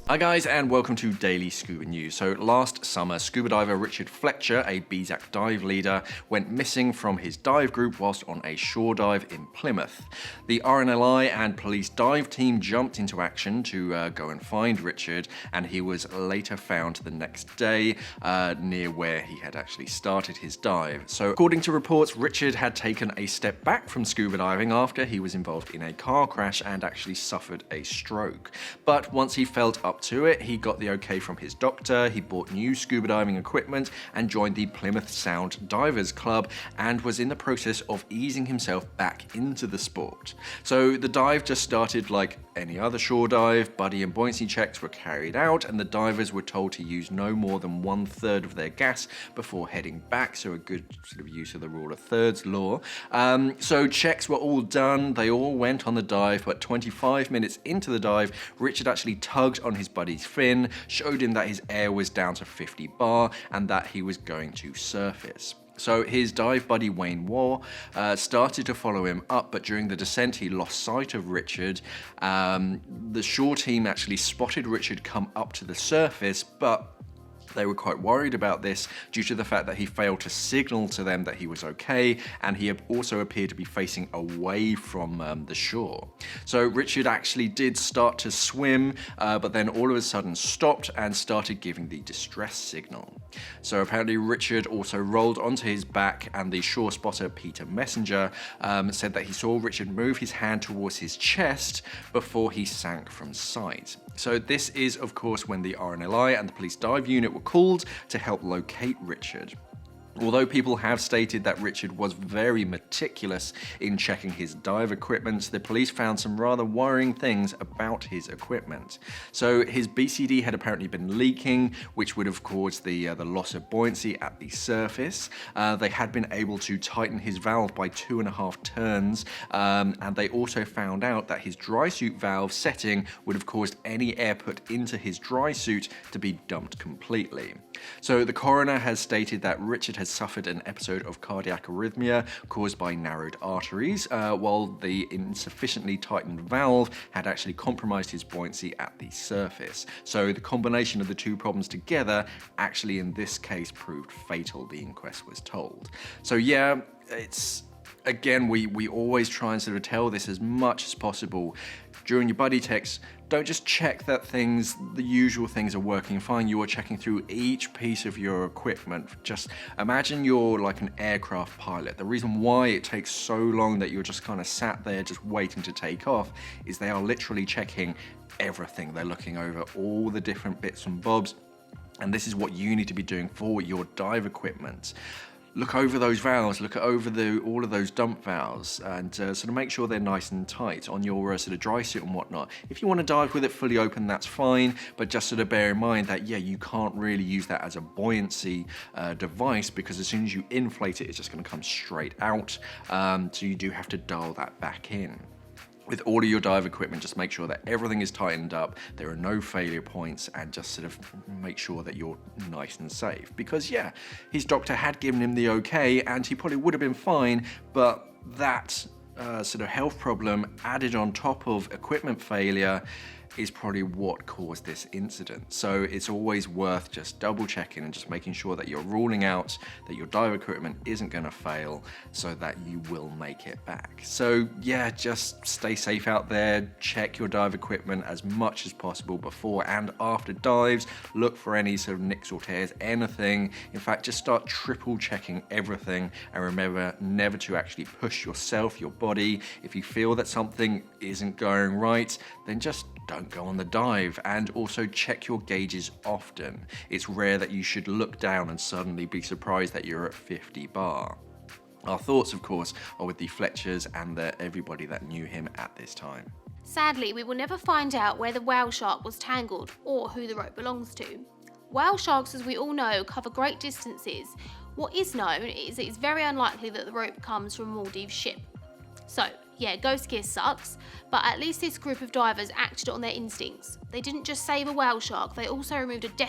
Hi guys, and welcome to Daily Scuba News. So last summer, scuba diver Richard Fletcher, a BSAC Dive Leader, went missing from his dive group whilst on a shore dive in Plymouth. The RNLI and police dive team jumped into action to go and find Richard, and he was later found the next day near where he had actually started his dive. So according to reports, Richard had taken a step back from scuba diving after he was involved in a car crash and actually suffered a stroke. But once he felt up to it, he got the okay from his doctor, he bought new scuba diving equipment and joined the Plymouth Sound Divers Club and was in the process of easing himself back into the sport. So the dive just started like any other shore dive. Buddy and buoyancy checks were carried out and the divers were told to use no more than 1/3 of their gas before heading back, so a good sort of use of the rule of thirds law. So checks were all done, they all went on the dive, but 25 minutes into the dive, Richard actually tugged on his buddy's fin, showed him that his air was down to 50 bar and that he was going to surface. So his dive buddy Wayne Waugh started to follow him up, but during the descent he lost sight of Richard. The shore team actually spotted Richard come up to the surface, but they were quite worried about this due to the fact that he failed to signal to them that he was okay, and he also appeared to be facing away from the shore. So Richard actually did start to swim, but then all of a sudden stopped and started giving the distress signal. So apparently Richard also rolled onto his back, and the shore spotter Peter Messenger said that he saw Richard move his hand towards his chest before he sank from sight. So this is, of course, when the RNLI and the police dive unit were called to help locate Richard. Although people have stated that Richard was very meticulous in checking his dive equipment, the police found some rather worrying things about his equipment. So his BCD had apparently been leaking, which would have caused the loss of buoyancy at the surface. They had been able to tighten his valve by 2.5 turns, and they also found out that his dry suit valve setting would have caused any air put into his dry suit to be dumped completely. So the coroner has stated that Richard has suffered an episode of cardiac arrhythmia caused by narrowed arteries, while the insufficiently tightened valve had actually compromised his buoyancy at the surface. So the combination of the two problems together actually in this case proved fatal, the inquest was told. So yeah, it's again, we always try and sort of tell this as much as possible. During your buddy text, don't just check that the usual things are working fine. You are checking through each piece of your equipment. Just imagine you're like an aircraft pilot. The reason why it takes so long that you're just kind of sat there just waiting to take off is they are literally checking everything. They're looking over all the different bits and bobs. And this is what you need to be doing for your dive equipment. Look over those valves, look over all of those dump valves, and sort of make sure they're nice and tight on your sort of dry suit and whatnot. If you want to dive with it fully open, that's fine, but just sort of bear in mind that, yeah, you can't really use that as a buoyancy device, because as soon as you inflate it, it's just going to come straight out, so you do have to dial that back in. With all of your dive equipment, just make sure that everything is tightened up, there are no failure points, and just sort of make sure that you're nice and safe. Because yeah, his doctor had given him the okay, and he probably would have been fine, but that sort of health problem added on top of equipment failure is probably what caused this incident. So it's always worth just double checking and just making sure that you're ruling out that your dive equipment isn't going to fail, so that you will make it back. So yeah, just stay safe out there, check your dive equipment as much as possible before and after dives, look for any sort of nicks or tears, anything. In fact, just start triple checking everything, and remember never to actually push yourself, your body. If you feel that something isn't going right, then just don't go on the dive, and also check your gauges often. It's rare that you should look down and suddenly be surprised that you're at 50 bar. Our thoughts, of course, are with the Fletchers and everybody that knew him at this time. Sadly, we will never find out where the whale shark was tangled or who the rope belongs to. Whale sharks, as we all know, cover great distances. What is known is that it's very unlikely that the rope comes from a Maldives ship. So, yeah, ghost gear sucks, but at least this group of divers acted on their instincts. They didn't just save a whale shark, they also removed a death